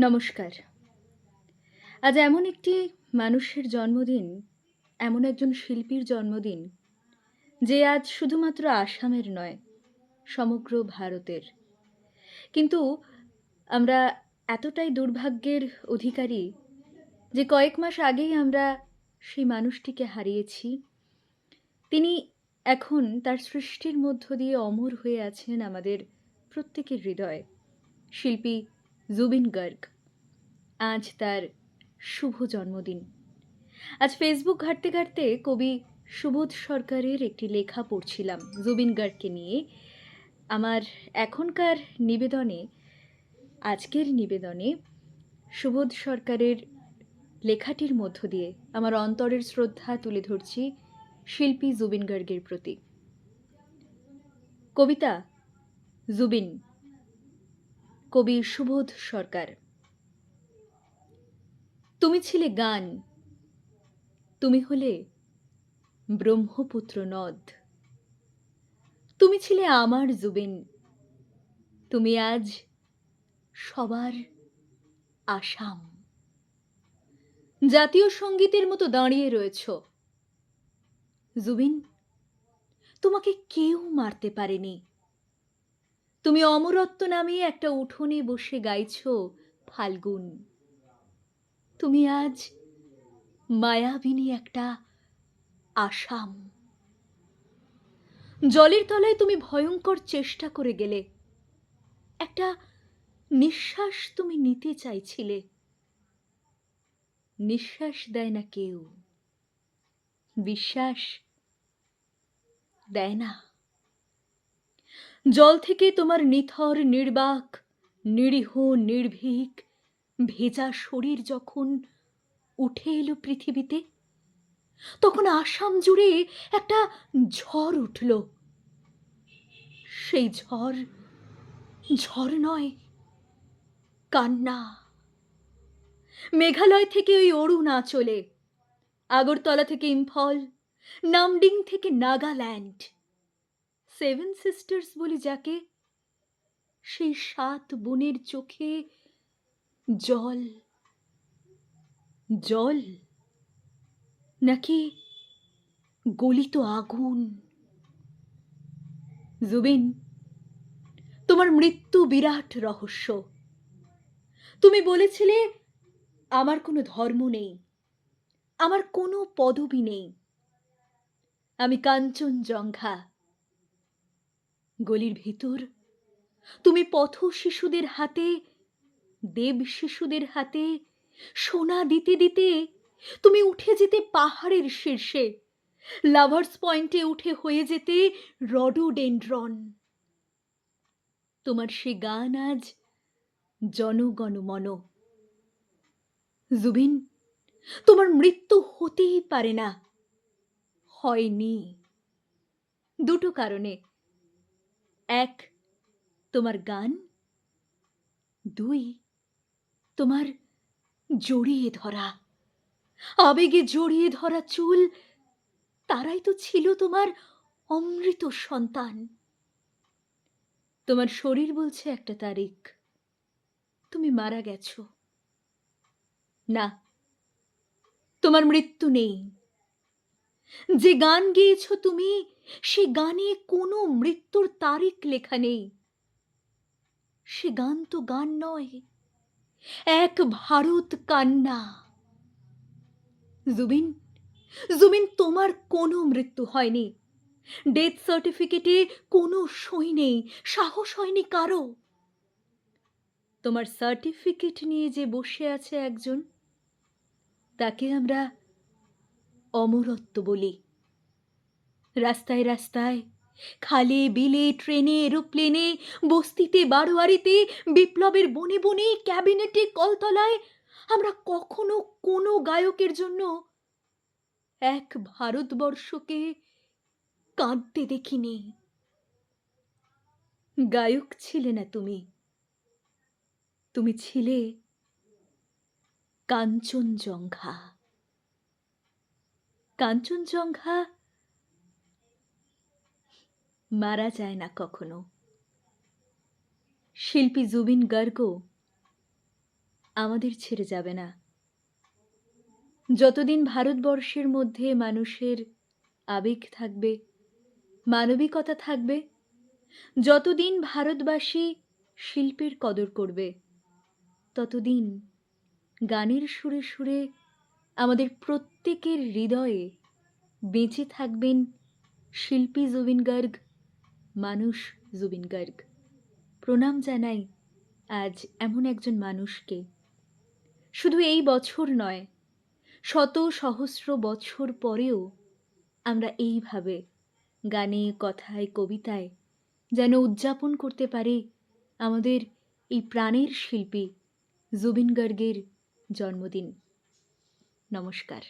নমস্কার। আজ এমন একটি মানুষের জন্মদিন, এমন একজন শিল্পীর জন্মদিন, যে আজ শুধুমাত্র আসামের নয়, সমগ্র ভারতের। কিন্তু আমরা এতটাই দুর্ভাগ্যের অধিকারী যে কয়েক মাস আগেই আমরা সেই মানুষটিকে হারিয়েছি। তিনি এখন তার সৃষ্টির মধ্য দিয়ে অমর হয়ে আছেন আমাদের প্রত্যেকের হৃদয়ে। শিল্পী জুবিন গার্গ। আজ তার শুভ জন্মদিন। আজ ফেসবুক ঘাঁটতে ঘাঁটতে কবি সুবোধ সরকারের একটি লেখা পড়ছিলাম জুবিন গার্গকে নিয়ে। আমার এখনকার নিবেদনে, আজকের নিবেদনে সুবোধ সরকারের লেখাটির মধ্য দিয়ে আমার অন্তরের শ্রদ্ধা তুলে ধরছি শিল্পী জুবিন গার্গের প্রতি। কবিতা জুবিন, কবি সুবোধ সরকার। তুমি ছিলে গান, তুমি হলে ব্রহ্মপুত্র নদ। তুমি ছিলে আমার জুবিন, তুমি আজ সবার আসাম। জাতীয় সঙ্গীতের মতো দাঁড়িয়ে রয়েছ জুবিন, তোমাকে কেউ মারতে পারেনি। তুমি অমরত্ব নামে একটা উঠোনে বসে গাইছ ফাল্গুন। তুমি আজ মায়াবিনী একটা আসাম। জলের তলায় তুমি ভয়ঙ্কর চেষ্টা করে গেলে, একটা নিঃশ্বাস তুমি নিতে চাইছিলে। নিঃশ্বাস দেয় না কেউ, বিশ্বাস দেয় না। জল থেকে তোমার নিথর নির্বাক নিরীহ নির্ভীক ভেজা শরীর যখন উঠে এলো পৃথিবীতে, তখন আসাম জুড়ে একটা ঝড় উঠল। সেই ঝড় ঝড় নয়, কান্না। মেঘালয় থেকে ওই অরুণাচলে, আগরতলা থেকে ইম্ফল, নামডিং থেকে নাগাল্যান্ড, সেভেন সিস্টার্স বলি যাকে, সেই 7 বোনের চোখে জল। জল নাকি গলিত আগুন? জুবিন, তোমার মৃত্যু বিরাট রহস্য। তুমি বলেছিলে আমার কোনো ধর্ম নেই, আমার কোনো পদবি নেই, আমি কাঞ্চনজঙ্ঘা। গলির ভিতর তুমি পথ শিশুদের হাতে, দেব শিশুদের হাতে সোনা দিতে দিতে তুমি উঠে যেতে পাহাড়ের শীর্ষে, লাভার্স পয়েন্টে উঠে হয়ে যেতে রডোডেনড্রন। তোমার সে গান আজ জনগণমন। জুবিন, তোমার মৃত্যু হতেই পারে না, হয়নি। দুটো কারণে। এক, তোমার গান। দুই, তোমার জড়িয়ে ধরা, আবেগে জড়িয়ে ধরা চুল। তারাই তো ছিল তোমার অমৃত সন্তান। তোমার শরীর বলছে একটা তারিখ, তুমি মারা গেছো। না, তোমার মৃত্যু নেই। যে গান গেয়েছ তুমি, সে গানে কোনো মৃত্যুর তারিখ লেখা নেই। সে গান তো গান নয়, এক ভারত কান্না। জুবিন, জুবিন, তোমার কোনো মৃত্যু হয়নি। ডেথ সার্টিফিকেটে কোনো সই নেই, সাহস হয়নি কারো। তোমার সার্টিফিকেট নিয়ে যে বসে আছে একজন, তাকে আমরা অমরত্ব বলি। রাস্তায় রাস্তায়, খালে বিলে, ট্রেনে, এরোপ্লেনে, বস্তিতে, বারোয়ারিতে, বিপ্লবের বনে বনে, ক্যাবিনেটে, কলতলায় আমরা কখনো কোনো গায়কের জন্য এক ভারতবর্ষকে কাঁদতে দেখিনি। গায়ক ছিলে না তুমি, তুমি ছিলে কাঞ্চনজঙ্ঘা। কাঞ্চনজঙ্ঘা মারা যায় না কখনো। শিল্পী জুবিন গার্গও আমাদের ছেড়ে যাবে না। যতদিন ভারতবর্ষের মধ্যে মানুষের আবেগ থাকবে, মানবিকতা থাকবে, যতদিন ভারতবাসী শিল্পের কদর করবে, ততদিন গানের সুরে সুরে আমাদের প্রত্যেকের হৃদয়ে বেঁচে থাকবেন শিল্পী জুবিন গার্গ, মানুষ জুবিন গার্গ। প্রণাম জানাই আজ এমন একজন মানুষকে। শুধু এই বছর নয়, শত সহস্র বছর পরেও আমরা এইভাবে গানে, কথায়, কবিতায় যেন উদযাপন করতে পারি আমাদের এই প্রাণের শিল্পী জুবিন গার্গের জন্মদিন। নমস্কার।